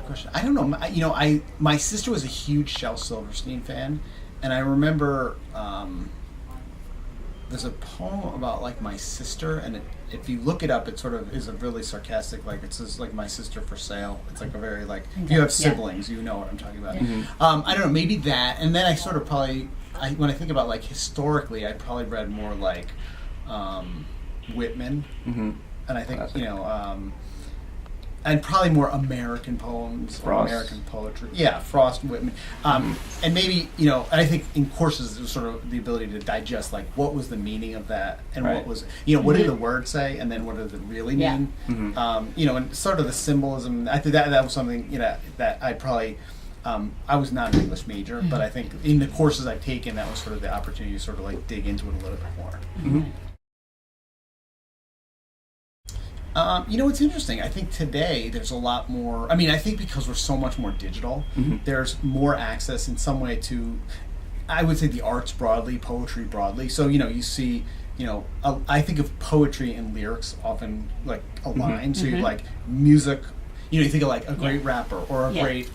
good question. I don't know. My sister was a huge Shel Silverstein fan, and I remember there's a poem about like my sister, and if you look it up, it sort of is a really sarcastic, like it says like my sister for sale. It's like a very like if you have siblings, you know what I'm talking about. I don't know, maybe that, and then I sort of probably when I think about like historically, I probably read more like Whitman, and I think and probably more American poems, or American poetry. Yeah, Frost, Whitman. And maybe, and I think in courses, it was sort of the ability to digest, like, what was the meaning of that, and what was, what did the word say, and then what did it really mean? And sort of the symbolism. I think that was something, that I probably, I was not an English major, but I think in the courses I've taken, that was sort of the opportunity to sort of, like, dig into it a little bit more. It's interesting. I think today there's a lot more. I mean, I think because we're so much more digital, there's more access in some way to, I would say, the arts broadly, poetry broadly. So, you see, I think of poetry and lyrics often like aligned. So you're like music, you think of like a great rapper or a great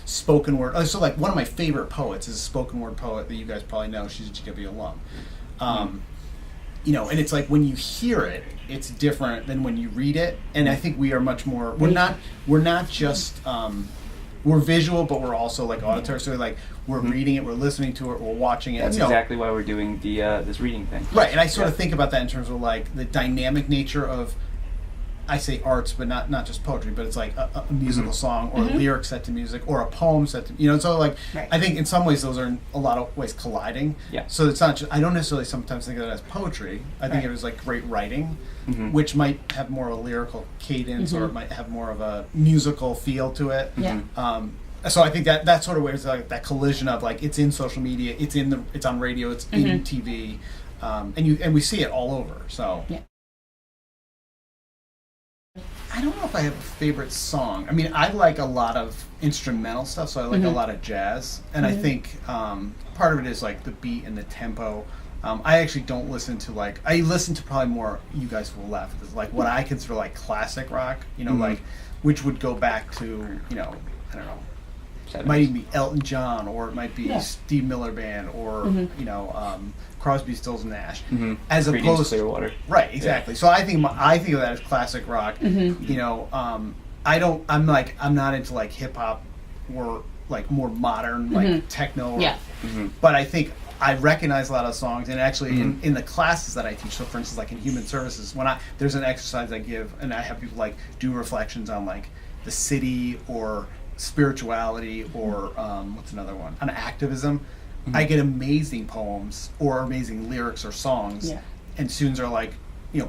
spoken word. So like one of my favorite poets is a spoken word poet that you guys probably know. She's a GW alum. And it's like when you hear it, it's different than when you read it. And I think we are much more. We're not just we're visual, but we're also like auditory. So like we're reading it, we're listening to it, we're watching it. That's exactly why we're doing the this reading thing. Right, and I sort of think about that in terms of like the dynamic nature of. I say arts, but not just poetry, but it's like a musical song or a lyric set to music or a poem set to, so like, I think in some ways those are in a lot of ways colliding. Yeah. So it's not just, I don't necessarily sometimes think of it as poetry. I think it was like great writing, which might have more of a lyrical cadence or it might have more of a musical feel to it. Yeah. So I think that sort of way is like that collision of like, it's in social media, it's on radio, it's in TV, and we see it all over, so. Yeah. I don't know if I have a favorite song. I mean, I like a lot of instrumental stuff, so I like a lot of jazz. And I think part of it is like the beat and the tempo. I actually don't listen to I listen to probably more, you guys will laugh at this, like what I consider like classic rock, like, which would go back to, I don't know. It might even be Elton John, or it might be Steve Miller Band, or Crosby, Stills, and Nash, as opposed to Clearwater. Right, exactly. So I think of that as classic rock. I'm not into like hip hop or like more modern like techno. But I think I recognize a lot of songs, and actually in the classes that I teach. So for instance, like in human services, when there's an exercise I give, and I have people like do reflections on like the city or spirituality or what's another one, on activism. I get amazing poems or amazing lyrics or songs, and students are like,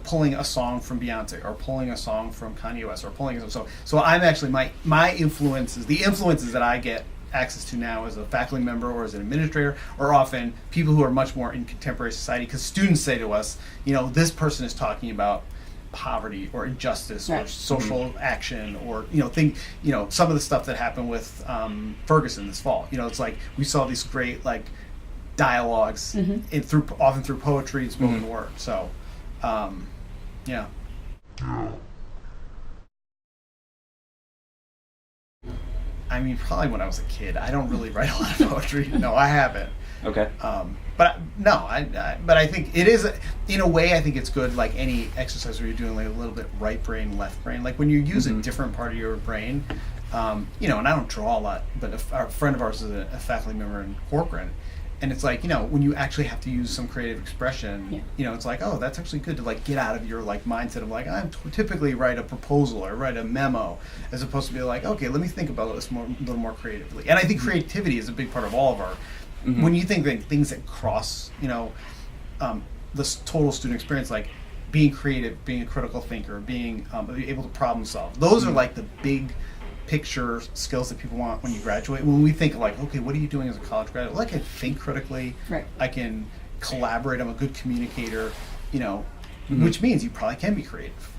pulling a song from Beyonce or pulling a song from Kanye West or pulling so I'm actually my influences, the influences that I get access to now as a faculty member or as an administrator, are often people who are much more in contemporary society, because students say to us, this person is talking about poverty or injustice or social action or some of the stuff that happened with Ferguson this fall. It's like we saw these great like dialogues often through poetry and spoken word. So yeah. I mean, probably when I was a kid. I don't really write a lot of poetry. No, I haven't. Okay. But I think it is, in a way, I think it's good, like any exercise where you're doing like a little bit right brain, left brain. Like when you use a different part of your brain, and I don't draw a lot, but a friend of ours is a faculty member in Corcoran, and it's like, when you actually have to use some creative expression, it's like, oh, that's actually good to like get out of your like mindset of like, I typically write a proposal or write a memo, as opposed to be like, okay, let me think about this a little more creatively. And I think creativity is a big part of all of our, when you think like things that cross, this total student experience, like being creative, being a critical thinker, being able to problem solve, those are like the big picture skills that people want when you graduate. When we think like, okay, what are you doing as a college graduate? Well, I can think critically, I can collaborate, I'm a good communicator, which means you probably can be creative.